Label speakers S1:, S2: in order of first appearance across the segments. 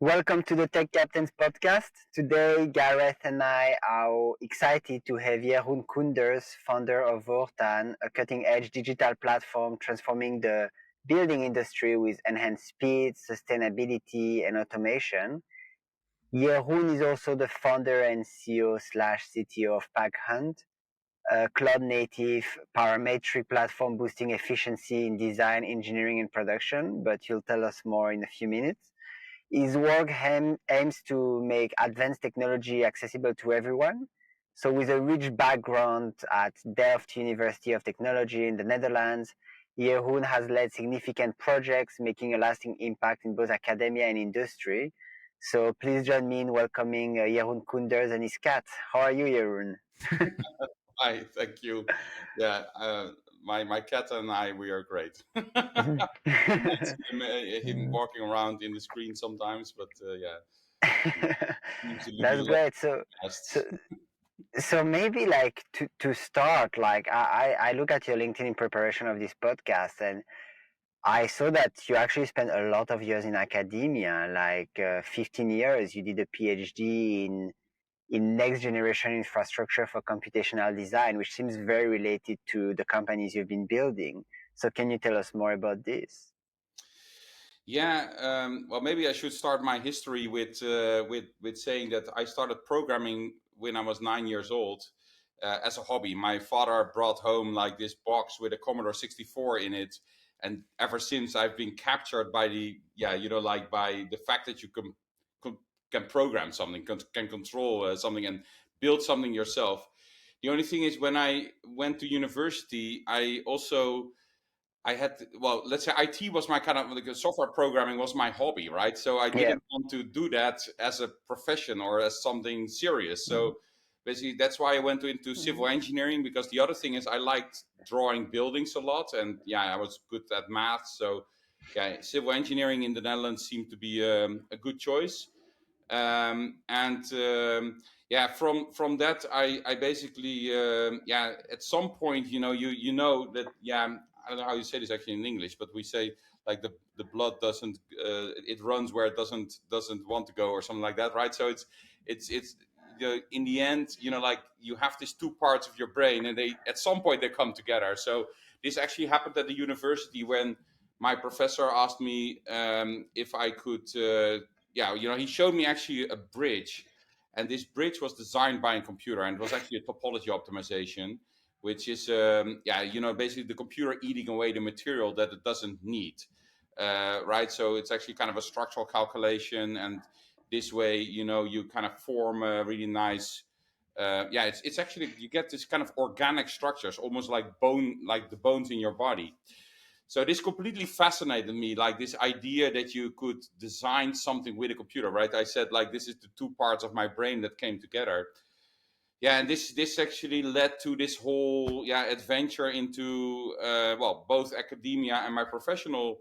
S1: Welcome to the Tech Captains podcast. Today, Gareth and I are excited to have Jeroen Coenders, founder of Voortann, a cutting-edge digital platform transforming the building industry with enhanced speed, sustainability, and automation. Jeroen is also the founder and CEO/CTO of Packhunt, a cloud-native parametric platform boosting efficiency in design, engineering, and production. But you'll tell us more in a few minutes. His work aims to make advanced technology accessible to everyone. So, with a rich background at Delft University of Technology in the Netherlands, Jeroen has led significant projects, making a lasting impact in both academia and industry. So, please join me in welcoming Jeroen Coenders and his cat. How are you, Jeroen?
S2: Hi, thank you. Yeah, my cat and I, we are great. Him walking around in the screen sometimes, but yeah, seems to leave me
S1: That's
S2: alone
S1: great. So, so
S2: best.
S1: So maybe like to start, like I look at your LinkedIn in preparation of this podcast, and I saw that you actually spent a lot of years in academia, like 15 years. You did a PhD in next generation infrastructure for computational design, which seems very related to the companies you've been building. So can you tell us more about this?
S2: Yeah, well, maybe I should start my history with saying that I started programming when I was 9 years old as a hobby. My father brought home like this box with a Commodore 64 in it, and ever since I've been captured by like by the fact that you can, can program something, can control something, and build something yourself. The only thing is, when I went to university, I had well, let's say IT was my kind of like software programming was my hobby, right? So I
S1: Yeah.
S2: didn't want to do that as a profession or as something serious. So basically, that's why I went into civil engineering, because the other thing is I liked drawing buildings a lot, and yeah, I was good at math. So yeah, civil engineering in the Netherlands seemed to be a good choice. And yeah, from that, I basically at some point, you know that I don't know how you say this actually in English, but we say like the blood doesn't it runs where it doesn't want to go, or something like that, right? So it's in the end, like you have these two parts of your brain, and they at some point they come together. So this actually happened at the university when my professor asked me if I could he showed me actually a bridge, and this bridge was designed by a computer, and it was actually a topology optimization, which is basically the computer eating away the material that it doesn't need, right? So it's actually kind of a structural calculation, and this way, you kind of form a really nice. It's actually you get this kind of organic structures, almost like bone, like the bones in your body. So this completely fascinated me, like this idea that you could design something with a computer, right? I said like this is the two parts of my brain that came together. Yeah, and this actually led to this whole adventure into both academia and my professional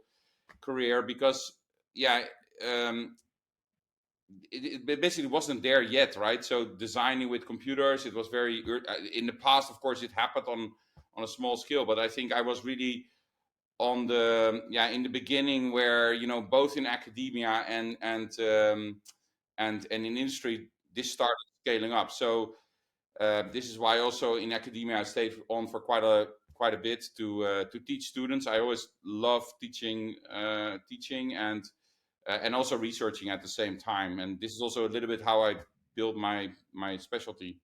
S2: career, because yeah um, it basically wasn't there yet, right? So designing with computers, it was very in the past, of course, it happened on a small scale, but I think I was really on the in the beginning, where both in academia and in industry, this started scaling up. So this is why also in academia I stayed on for quite a bit to teach students. I always love teaching and also researching at the same time, and this is also a little bit how I build my specialty.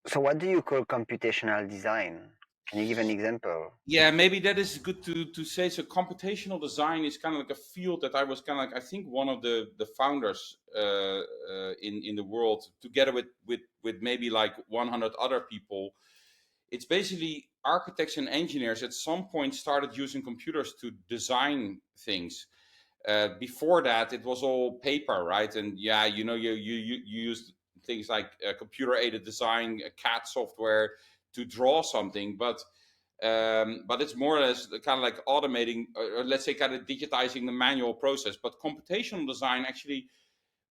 S1: So what do you call computational design? Can you give an example?
S2: Yeah, maybe that is good to say. So computational design is kind of like a field that I was kind of like, I think, one of the founders in the world, together with maybe like 100 other people. It's basically architects and engineers at some point started using computers to design things. Before that, it was all paper, right? And you used things like computer aided design, CAD software to draw something, but it's more or less kind of like automating, or let's say kind of digitizing the manual process. But computational design, actually,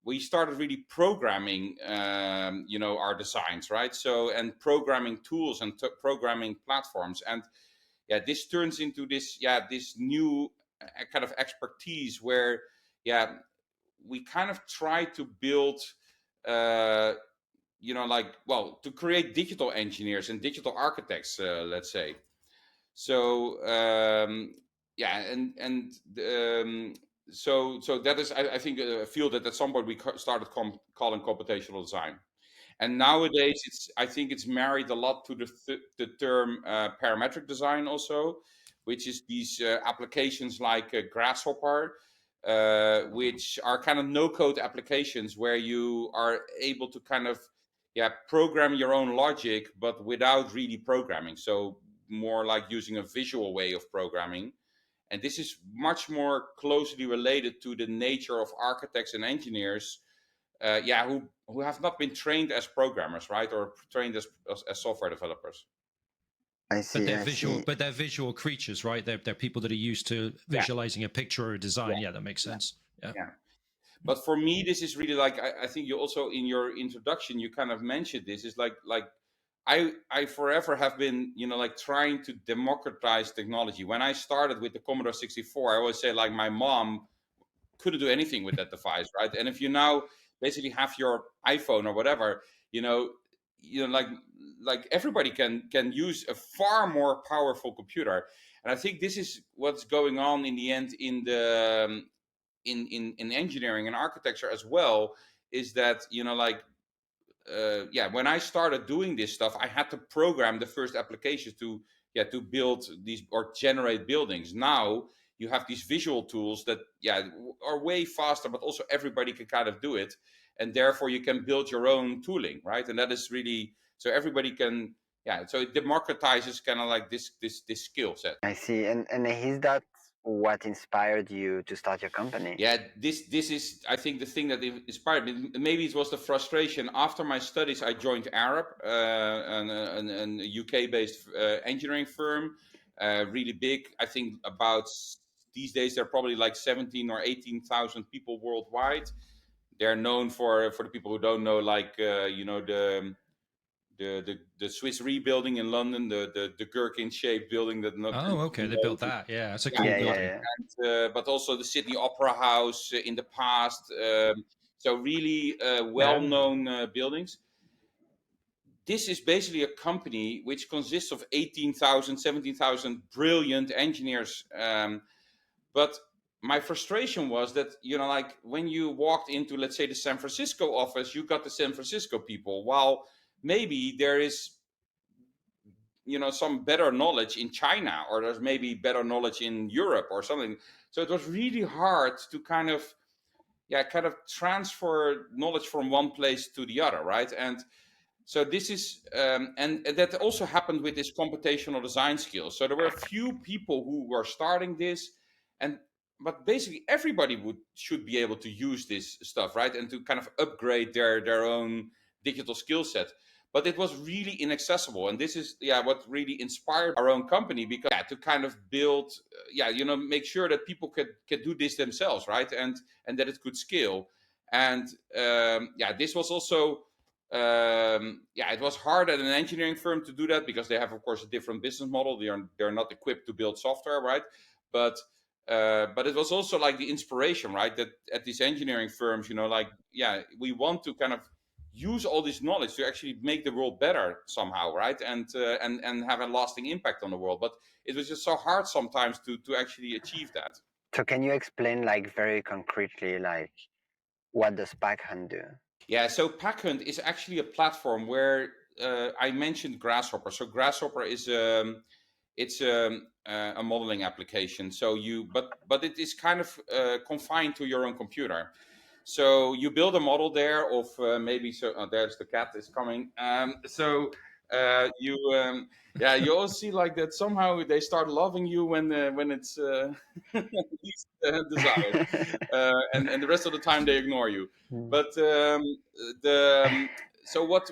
S2: we started really programming our designs, right? So, and programming tools and programming platforms, and this turns into this new kind of expertise where yeah we kind of try to build, to create digital engineers and digital architects, let's say. So so that is, I think, a field that at some point we started calling computational design. And nowadays, I think it's married a lot to the term parametric design also, which is these applications like Grasshopper, which are kind of no-code applications where you are able to kind of program your own logic, but without really programming. So more like using a visual way of programming. And this is much more closely related to the nature of architects and engineers, who have not been trained as programmers, right, or trained as software developers.
S1: I see.
S3: But they're visual creatures, right? They're people that are used to visualizing a picture or a design. Yeah, that makes sense. Yeah.
S2: But for me, this is really like, I think you also in your introduction you kind of mentioned this. Is like I forever have been, like trying to democratize technology. When I started with the Commodore 64, I always say like my mom couldn't do anything with that device, right? And if you now basically have your iPhone or whatever, like everybody can use a far more powerful computer. And I think this is what's going on in the end in the in engineering and architecture as well, is that when I started doing this stuff, I had to program the first applications to build these or generate buildings. Now you have these visual tools that are way faster, but also everybody can kind of do it, and therefore you can build your own tooling, right? And that is really, so everybody can, so it democratizes kind of like this skill set.
S1: I see. And is that what inspired you to start your company?
S2: Yeah, this is, I think, the thing that inspired me. Maybe it was the frustration. After my studies, I joined Arab, an UK-based engineering firm, really big. I think about these days they're probably like 17 or 18,000 people worldwide. They're known for the people who don't know, like the Swiss Re building in London, the gherkin-shaped building that.
S3: They built that. Yeah, that's a cool building.
S2: And, but also the Sydney Opera House in the past. So really well-known buildings. This is basically a company which consists of 18,000, 17,000 brilliant engineers. But my frustration was that, like when you walked into, let's say, the San Francisco office, you got the San Francisco people, while maybe there is some better knowledge in China, or there's maybe better knowledge in Europe or something. So it was really hard to kind of transfer knowledge from one place to the other, right? And so this is and that also happened with this computational design skills. So there were a few people who were starting this, but basically everybody should be able to use this stuff, right? And to kind of upgrade their own digital skill set. But it was really inaccessible, and this is what really inspired our own company, because to kind of build make sure that people could do this themselves, right? And that it could scale. And this was also it was hard at an engineering firm to do that, because they have, of course, a different business model. They're not equipped to build software, right? But it was also like the inspiration, right? That at these engineering firms, we want to kind of use all this knowledge to actually make the world better somehow, right? And have a lasting impact on the world. But it was just so hard sometimes to actually achieve that.
S1: So can you explain, like, very concretely, like, what does Packhunt do?
S2: Yeah, so Packhunt is actually a platform where I mentioned Grasshopper. So Grasshopper is it's a modeling application. So but it is kind of confined to your own computer. So you build a model there of there's the cat is coming. You all see like that somehow they start loving you when it's least desired, and the rest of the time they ignore you. But so what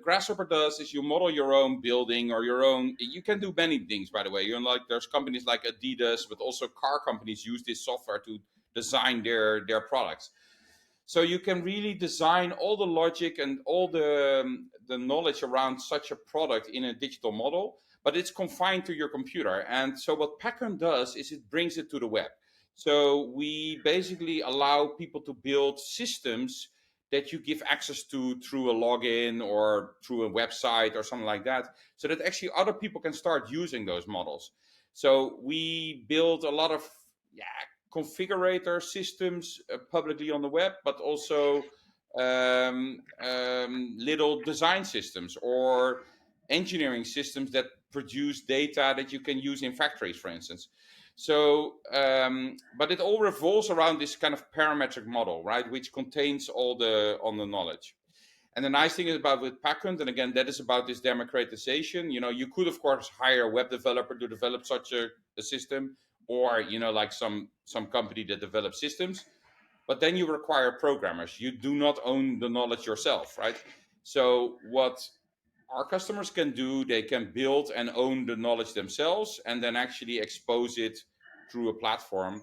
S2: Grasshopper does is you model your own building or your own. You can do many things, by the way. There's companies like Adidas, but also car companies use this software to design their products. So you can really design all the logic and all the knowledge around such a product in a digital model, but it's confined to your computer. And so what Packhunt does is it brings it to the web. So we basically allow people to build systems that you give access to through a login or through a website or something like that, so that actually other people can start using those models. So we build a lot of configurator systems publicly on the web, but also little design systems or engineering systems that produce data that you can use in factories, for instance. So, but it all revolves around this kind of parametric model, right, which contains all the knowledge. And the nice thing is about with Packhunt, and again, that is about this democratization. You could of course hire a web developer to develop such a system, or like some company that develops systems. But then you require programmers. You do not own the knowledge yourself, right? So what our customers can do, they can build and own the knowledge themselves, and then actually expose it through a platform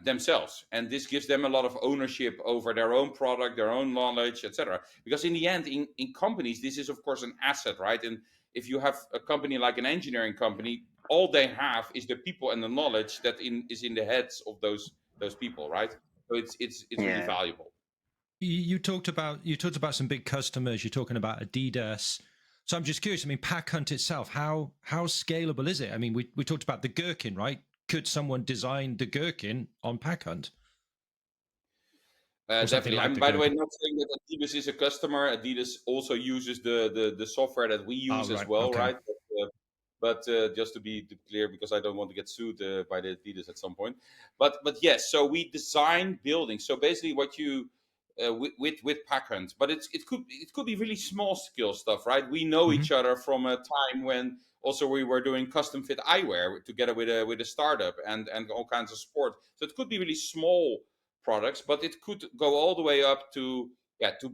S2: themselves. And this gives them a lot of ownership over their own product, their own knowledge, etc. Because in the end, in companies, this is of course an asset, right? And if you have a company like an engineering company, all they have is the people and the knowledge that is in the heads of those people, right? So it's really
S1: Yeah.
S2: valuable.
S3: You talked about some big customers. You're talking about Adidas. So I'm just curious. I mean, Packhunt itself, how scalable is it? I mean, we talked about the gherkin, right? Could someone design the gherkin on Packhunt or something
S2: Definitely.
S3: like
S2: I'm,
S3: the
S2: by the way,
S3: gherkin?
S2: not saying that Adidas is a customer. Adidas also uses the software that we
S3: Oh,
S2: use as
S3: right.
S2: well,
S3: Okay.
S2: right? But just to be clear, because I don't want to get sued by the Adidas at some point. But yes, so we design buildings. So basically, what you with Packhunt, but it could be really small scale stuff, right? We know
S3: Mm-hmm.
S2: each other from a time when also we were doing custom fit eyewear together with a startup and all kinds of sport. So it could be really small products, but it could go all the way up to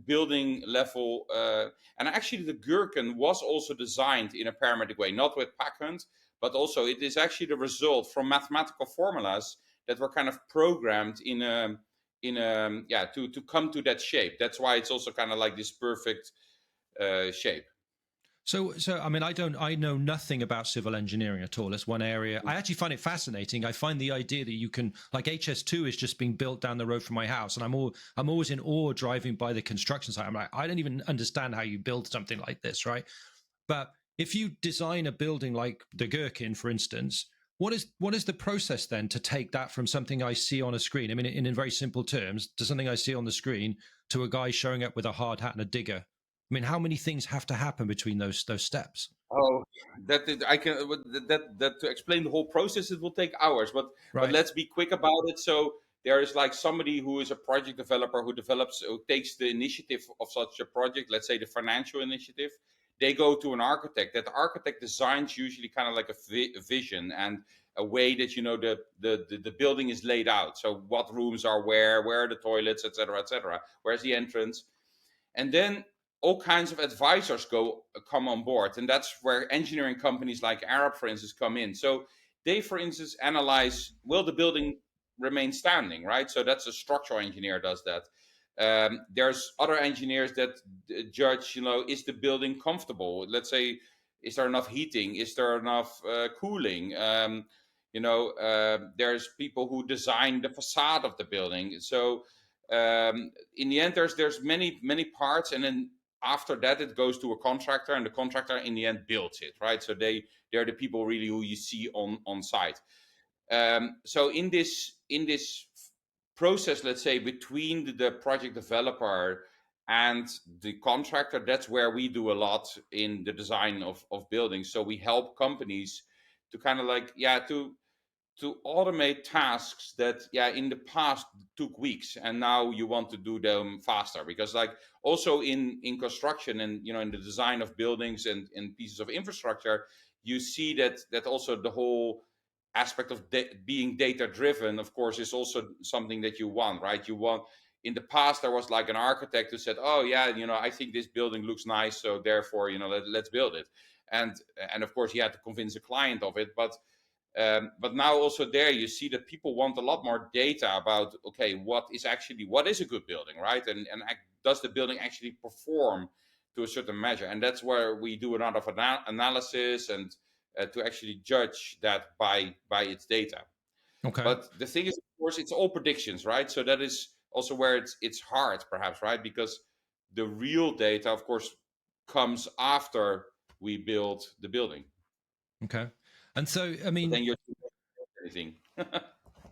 S2: building level. And actually, the gherkin was also designed in a parametric way, not with Packhunt, but also it is actually the result from mathematical formulas that were kind of programmed to come to that shape. That's why it's also kind of like this perfect shape.
S3: So I mean, I know nothing about civil engineering at all. It's one area I actually find it fascinating. I find the idea that you can, like, HS2 is just being built down the road from my house, and I'm always in awe driving by the construction site. I'm like, I don't even understand how you build something like this, right? But if you design a building like the Gherkin, for instance, what is the process then to take that from something I see on a screen? I mean, in very simple terms, to something I see on the screen to a guy showing up with a hard hat and a digger. I mean, how many things have to happen between those steps?
S2: Oh, I can that to explain the whole process, it will take hours. But
S3: Right.
S2: let's be quick about it. So there is like somebody who is a project developer who takes the initiative of such a project. Let's say the financial initiative. They go to an architect. That architect designs usually kind of like a vision and a way that the building is laid out. So what rooms are where are the toilets, etc., etc. Where's the entrance? And then all kinds of advisors come on board, and that's where engineering companies like Arab, for instance, come in. So they, for instance, analyze, will the building remain standing, right? So that's a structural engineer does that. There's other engineers that judge, is the building comfortable? Let's say, is there enough heating? Is there enough cooling? There's people who design the facade of the building. So in the end, there's many parts, and then after that it goes to a contractor, and the contractor in the end builds it, right? So they're the people really who you see on site. So in this process, let's say, between the project developer and the contractor, that's where we do a lot in the design of buildings. So we help companies to kind of like to automate tasks that in the past took weeks, and now you want to do them faster, because like also in construction and in the design of buildings and pieces of infrastructure, you see that also the whole aspect of being data driven, of course, is also something that you want, right? You want, in the past there was like an architect who said, oh yeah, I think this building looks nice, so therefore let's build it. And of course he had to convince a client of it, but now also there you see that people want a lot more data about, okay, what is a good building, right? And does the building actually perform to a certain measure? And that's where we do a lot of analysis and to actually judge that by its data.
S3: Okay.
S2: But the thing is, of course, it's all predictions, right? So that is also where it's hard, perhaps, right? Because the real data, of course, comes after we build the building.
S3: Okay. And so, I
S2: But
S3: mean,
S2: then you're anything.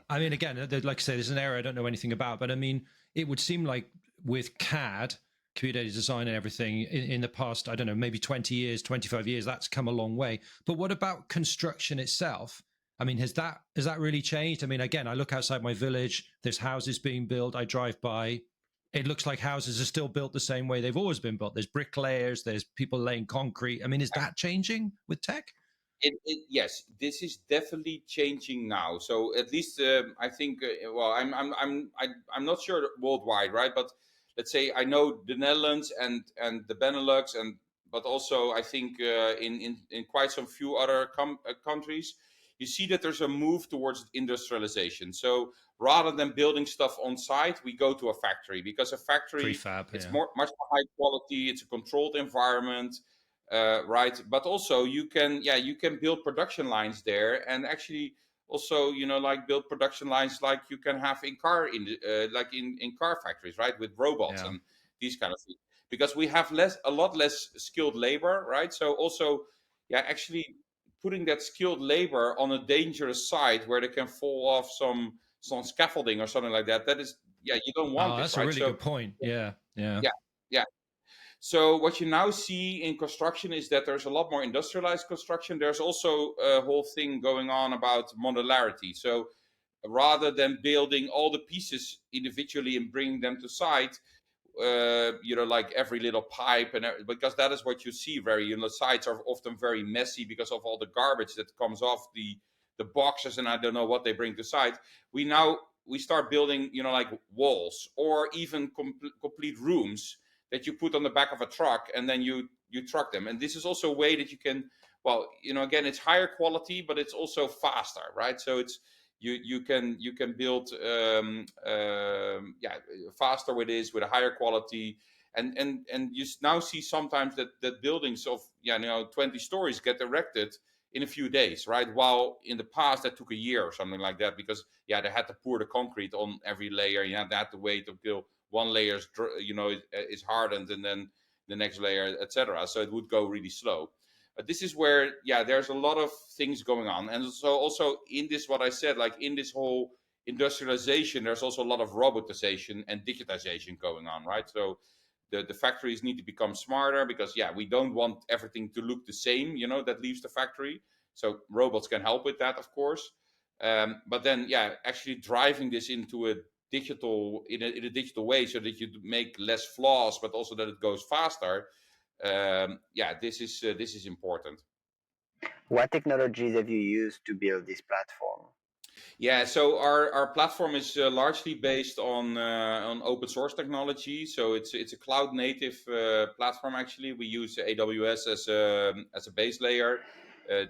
S3: again, like I say, there's an area I don't know anything about, but I mean, it would seem like with CAD, computer design and everything in the past, I don't know, maybe 20 years, 25 years, that's come a long way. But what about construction itself? I mean, has that really changed? I mean, again, I look outside my village, there's houses being built, I drive by. It looks like houses are still built the same way they've always been built. There's bricklayers, there's people laying concrete. I mean, is that changing with tech?
S2: Yes, this is definitely changing now. So at least I think. Well, I'm not sure worldwide, right? But let's say I know the Netherlands and the Benelux, and but also I think in quite some few other countries, you see that there's a move towards industrialization. So rather than building stuff on site, we go to a factory, because a factory,
S3: Prefab,
S2: it's
S3: yeah.
S2: much more high quality. It's a controlled environment, right? But also you can build production lines there, and actually also like build production lines like you can have in like in car factories, right, with robots
S3: Yeah.
S2: and these kind of things, because we have a lot less skilled labor, right? So also actually putting that skilled labor on a dangerous site where they can fall off some scaffolding or something like that, that is, you don't want
S3: Oh,
S2: this,
S3: that's a
S2: right?
S3: really
S2: So
S3: good point. Yeah. Yeah.
S2: yeah, yeah. So what you now see in construction is that there's a lot more industrialized construction. There's also a whole thing going on about modularity. So rather than building all the pieces individually and bringing them to site, like every little pipe because that is what you see very, sites are often very messy because of all the garbage that comes off the boxes, and I don't know what they bring to site. We start building, like walls or even complete rooms that you put on the back of a truck, and then you truck them. And this is also a way that you can, well, again, it's higher quality, but it's also faster, right? So it's you can build faster with this, with a higher quality. And you now see sometimes that buildings of 20 stories get erected in a few days, right? While in the past that took a year or something like that, because they had to pour the concrete on every layer. They had to wait until one layer is hardened, and then the next layer, etc. So it would go really slow. But this is where there's a lot of things going on. And so also in this, what I said, like in this whole industrialization, there's also a lot of robotization and digitization going on, right? So the factories need to become smarter, because we don't want everything to look the same, that leaves the factory. So robots can help with that, of course. But then actually driving this into a digital in a digital way, so that you make less flaws, but also that it goes faster. This is important.
S1: What technologies have you used to build this platform?
S2: Yeah, so our platform is largely based on open source technology. So it's a cloud native platform. Actually, we use AWS as a base layer,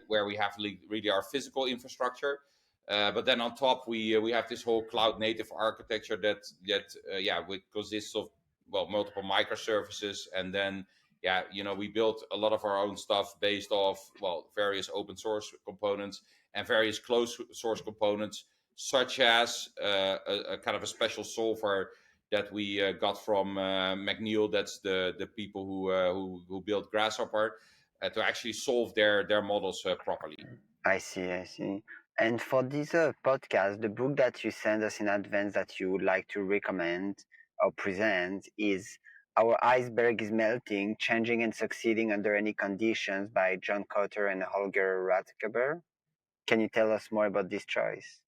S2: where we have really our physical infrastructure. But then on top, we have this whole cloud native architecture which consists of, well, multiple microservices. And then we built a lot of our own stuff based off, well, various open source components and various closed source components, such as a kind of a special solver that we got from McNeil. That's the people who built Grasshopper, to actually solve their models properly.
S1: I see, I see. And for this podcast, the book that you send us in advance that you would like to recommend or present is Our Iceberg is Melting, Changing and Succeeding Under Any Conditions by John Cotter and Holger Rathgeber. Can you tell us more about this choice?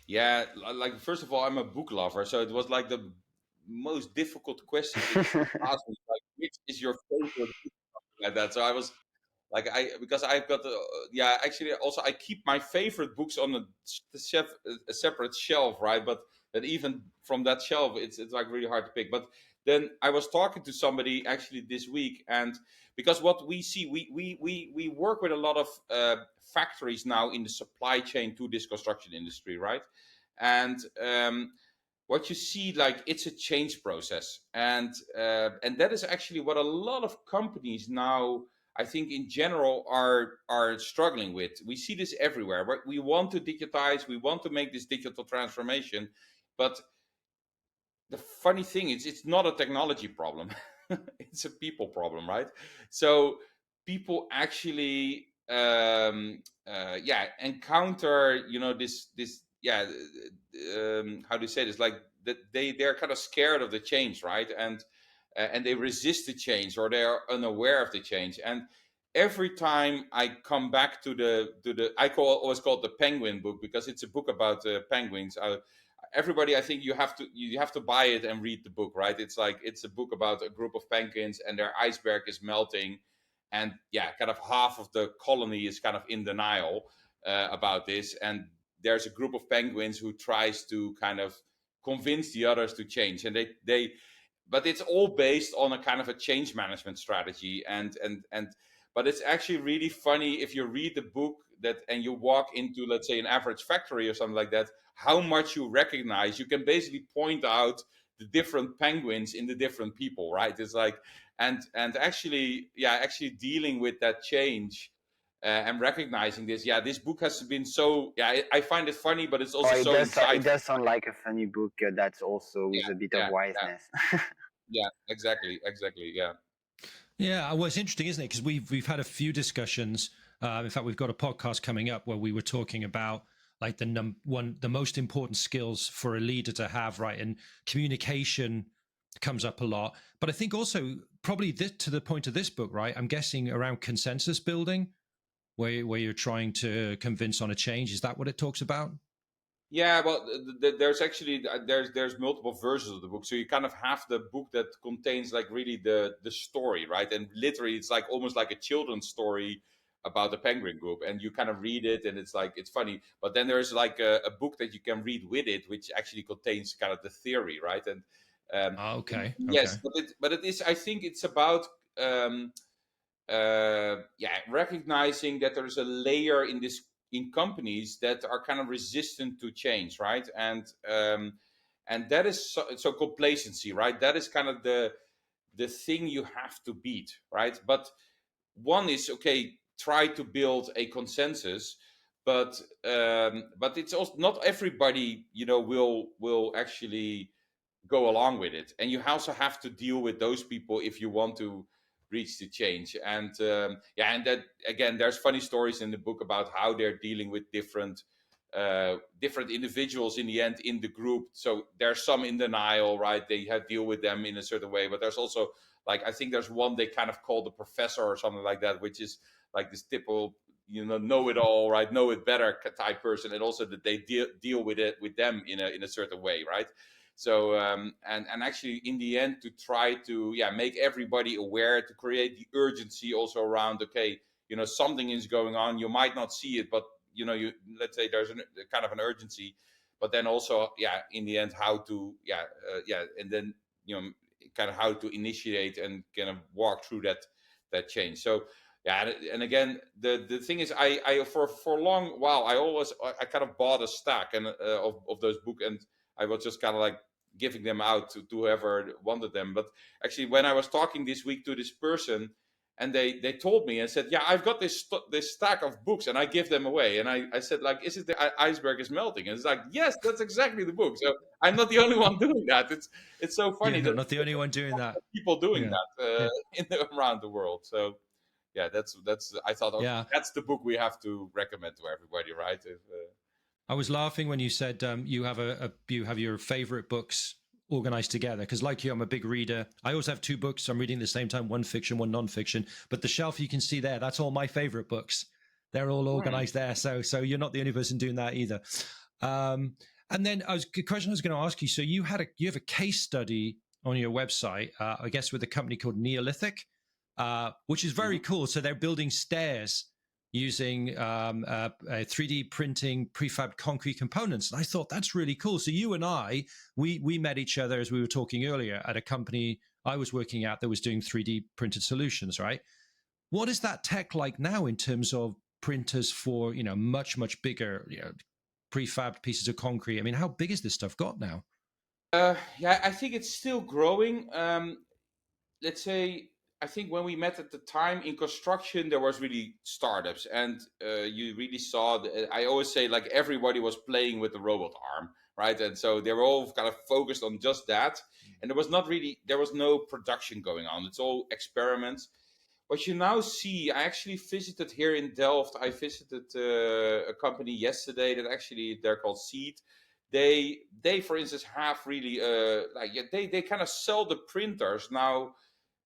S2: Yeah, like first of all, I'm a book lover, so it was like the most difficult question to ask me, like, which is your favorite book, like that. So I was like, because I've got actually also I keep my favorite books on a separate shelf, right? But even from that shelf, it's like really hard to pick. But then I was talking to somebody actually this week, and because what we see, we work with a lot of factories now in the supply chain to this construction industry, right? And what you see, like, it's a change process, and that is actually what a lot of companies now I think in general are struggling with. We see this everywhere. We want to digitize, we want to make this digital transformation, but the funny thing is it's not a technology problem. It's a people problem, right? So people actually encounter, this how do you say this, like that they're kind of scared of the change, right? And they resist the change, or they are unaware of the change. And every time I come back to the always call it the penguin book, because it's a book about penguins. Everybody, I think you have to buy it and read the book, right? It's like it's a book about a group of penguins, and their iceberg is melting, and kind of half of the colony is kind of in denial about this, and there's a group of penguins who tries to kind of convince the others to change, and they but it's all based on a kind of a change management strategy, and but it's actually really funny if you read the book that and you walk into, let's say, an average factory or something like that, how much you recognize. You can basically point out the different penguins in the different people, right? It's like, and actually dealing with that change and recognizing this. This book has been so, I find it funny, but it's also so
S1: It
S2: insightful.
S1: does sound like a funny book that's also with
S2: Yeah,
S1: a bit of
S2: yeah,
S1: wiseness.
S2: exactly, yeah.
S3: Yeah, well, it's interesting, isn't it? Because we've had a few discussions. In fact, we've got a podcast coming up where we were talking about like the most important skills for a leader to have, right? And communication comes up a lot. But I think also probably this, to the point of this book, right? I'm guessing around consensus building, where you're trying to convince on a change. Is that what it talks about?
S2: Yeah, well, there's actually there's multiple versions of the book. So you kind of have the book that contains like really the story, right? And literally, it's like almost like a children's story about the penguin group, and you kind of read it, and it's like it's funny. But then there's like a book that you can read with it, which actually contains kind of the theory, right? And
S3: Okay.
S2: yes, but it is. I think it's about um, recognizing that there's a layer in companies that are kind of resistant to change, right? And that is so complacency, right? That is kind of the thing you have to beat, right? But one is, okay, try to build a consensus, but it's also not everybody, will actually go along with it, and you also have to deal with those people if you want to reach the change. And that, again, there's funny stories in the book about how they're dealing with different individuals in the end in the group. So there's some in denial, right? They have deal with them in a certain way, but there's also, like, I think there's one they kind of call the professor or something like that, which is like this typical, know it all, right? Know it better type person, and also that they deal with it with them in a certain way, right? So and actually in the end to try to make everybody aware, to create the urgency also around, okay, something is going on, you might not see it, but you, let's say there's a kind of an urgency, but then also in the end how to and then kind of how to initiate and kind of walk through that change. So and again, the thing is, I for a long while I kind of bought a stack and of those books, and I was just kind of like giving them out to whoever wanted them. But actually, when I was talking this week to this person, and they told me and said, I've got this stack of books, and I give them away. And I said, like, is it the iceberg is melting? And it's like, yes, that's exactly the book. So I'm not the only one doing that. It's so funny
S3: You're
S2: that
S3: not the only one doing that.
S2: people doing
S3: Yeah.
S2: that around the world. So that's I thought, okay,
S3: Yeah.
S2: that's the book we have to recommend to everybody, right?
S3: I was laughing when you said you have your favorite books organized together, because like you, I'm a big reader. I always have two books I'm reading at the same time, one fiction, one non-fiction. But the shelf you can see there, that's all my favorite books. They're all organized there. So you're not the only person doing that either. And then the question I was going to ask you, so you have a case study on your website, I guess with a company called Neolithic, which is very cool. So they're building stairs using 3D printing prefab concrete components. And I thought that's really cool. So you and we met each other, as we were talking earlier, at a company I was working at that was doing 3D printed solutions, right? What is that tech like now in terms of printers for, much, much bigger, prefab pieces of concrete? I mean, how big is this stuff got now?
S2: I think it's still growing. Let's say I think when we met at the time in construction, there was really startups, and you really saw. I always say, like, everybody was playing with the robot arm, right? And so they were all kind of focused on just that, and there was no production going on. It's all experiments. What you now see, I actually visited here in Delft. I visited a company yesterday that actually they're called Seed. They for instance have really they kind of sell the printers now.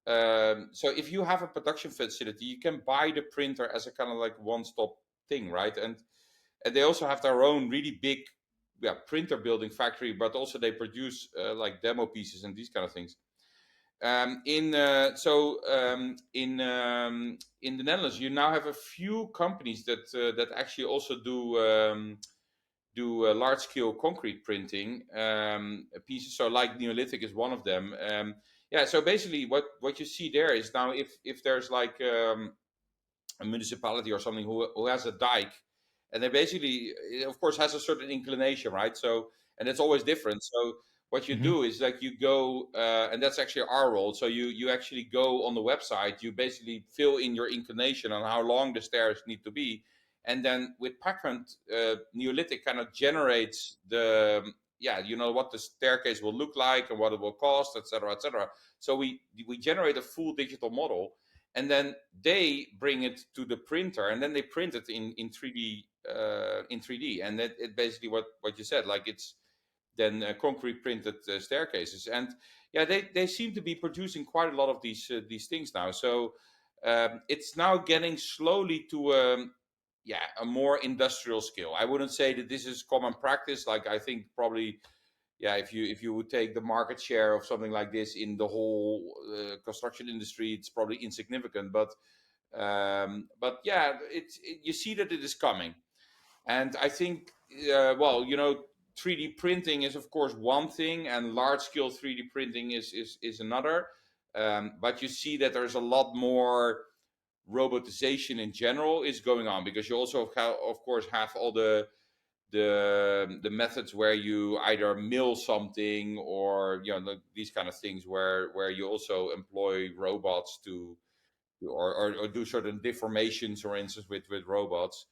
S2: So if you have a production facility, you can buy the printer as a kind of like one-stop thing, right? And they also have their own really big printer building factory, but also they produce like demo pieces and these kind of things. In the Netherlands, you now have a few companies that actually also do large scale concrete printing pieces. So like Neolithic is one of them. So basically what you see there is now if there's like a municipality or something who has a dike, and they basically, of course, has a certain inclination, right? So, and it's always different. So what you do is like you go, and that's actually our role. So you actually go on the website, you basically fill in your inclination on how long the stairs need to be, and then with Packhunt, Neolithic kind of generates what the staircase will look like and what it will cost, etc., etc. So we generate a full digital model, and then they bring it to the printer, and then they print it in 3D and that it basically what you said, like it's then concrete printed staircases. And they seem to be producing quite a lot of these things now. So it's now getting slowly to a more industrial scale. I wouldn't say that this is common practice. Like I think probably if you would take the market share of something like this in the whole construction industry, it's probably insignificant. But you see that it is coming, and I think 3D printing is of course one thing, and large scale 3D printing is another. But you see that there's a lot more robotization in general is going on, because you also of course have all the methods where you either mill something or these kind of things where you also employ robots to or do certain deformations, for instance, with robots,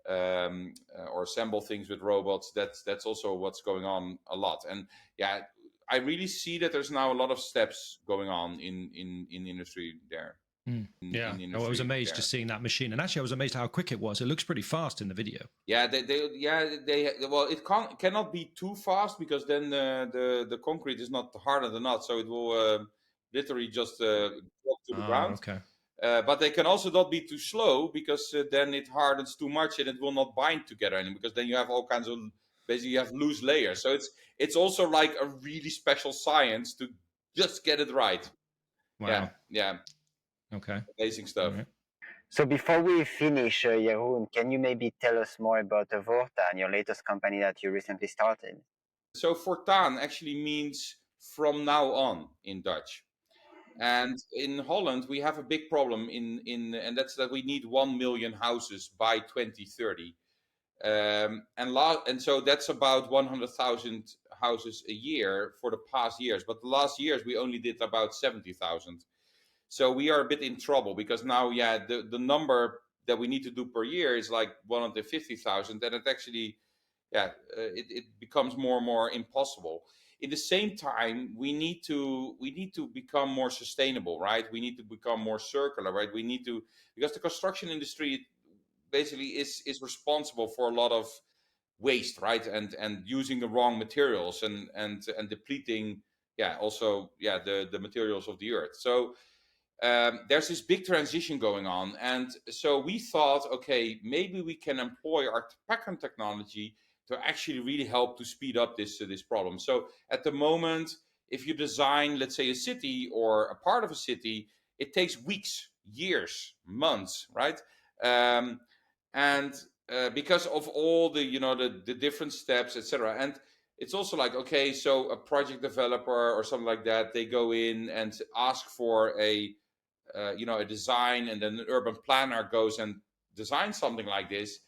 S2: or assemble things with robots. That's also what's going on a lot. And I really see that there's now a lot of steps going on in the industry there.
S3: I was amazed just seeing that machine, and actually I was amazed how quick it was. It looks pretty fast in the video.
S2: It cannot be too fast, because then the concrete is not hard enough, so it will literally just drop to the ground.
S3: Okay.
S2: But they can also not be too slow, because then it hardens too much and it will not bind together anymore, because then you have all kinds of, basically you have loose layers. So it's also like a really special science to just get it right.
S3: Wow.
S2: Yeah.
S3: Okay.
S2: Amazing stuff.
S3: Right.
S1: So before we finish, Jeroen, can you maybe tell us more about Voortann, your latest company that you recently started?
S2: So Voortann actually means from now on in Dutch. And in Holland, we have a big problem and that's that we need 1 million houses by 2030. And so that's about 100,000 houses a year for the past years. But the last years, we only did about 70,000. So we are a bit in trouble, because now, the number that we need to do per year is like 150,000. And it actually, it becomes more and more impossible. In the same time, we need to become more sustainable, right? We need to become more circular, right? Because the construction industry basically is responsible for a lot of waste, right? And using the wrong materials and depleting, the materials of the earth. So there's this big transition going on, and so we thought, okay, maybe we can employ our Packhunt technology to actually really help to speed up this problem. So at the moment, if you design, let's say, a city or a part of a city, it takes weeks, years, months, right? And because of all the different steps, etc. And it's also like, okay, so a project developer or something like that, they go in and ask for a design, and then an urban planner goes and designs something like this.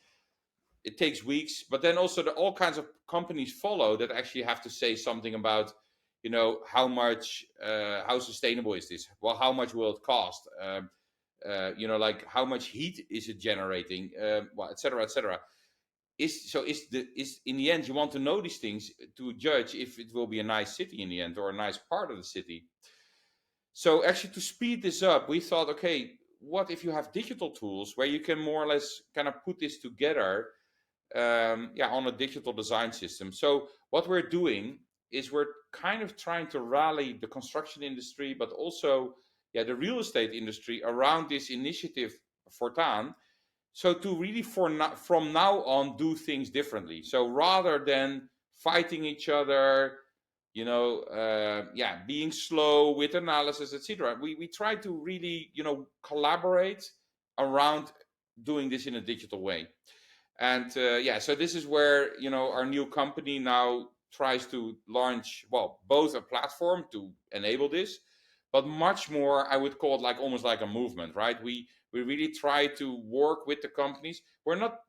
S2: It takes weeks, but then also all kinds of companies follow that actually have to say something about, how much, how sustainable is this? Well, how much will it cost? Like how much heat is it generating? Well, et cetera, et cetera. Is in the end, you want to know these things to judge if it will be a nice city in the end, or a nice part of the city. So actually, to speed this up, we thought, okay, what if you have digital tools where you can more or less kind of put this together, on a digital design system. So what we're doing is we're kind of trying to rally the construction industry, but also the real estate industry around this initiative, Voortann. So to really from now on do things differently. So rather than fighting each other, being slow with analysis, etc. We try to really, collaborate around doing this in a digital way. And so this is where, our new company now tries to launch, well, both a platform to enable this, but much more, I would call it like almost like a movement, right? We really try to work with the companies. We're not,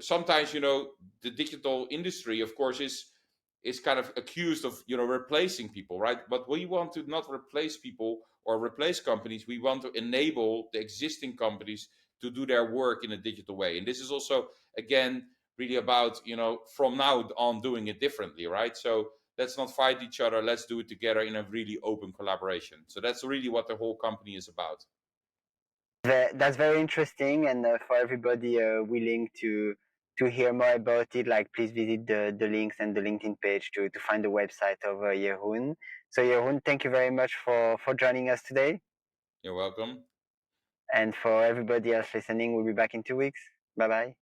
S2: sometimes, the digital industry, of course, is kind of accused of, replacing people, right? But we want to not replace people or replace companies. We want to enable the existing companies to do their work in a digital way. And this is also, again, really about, from now on doing it differently, right? So let's not fight each other. Let's do it together in a really open collaboration. So that's really what the whole company is about.
S1: That's very interesting, and for everybody willing to hear more about it, like please visit the links and the LinkedIn page to find the website of Jeroen. So Jeroen, thank you very much for joining us today.
S2: You're welcome.
S1: And for everybody else listening, we'll be back in 2 weeks. Bye bye.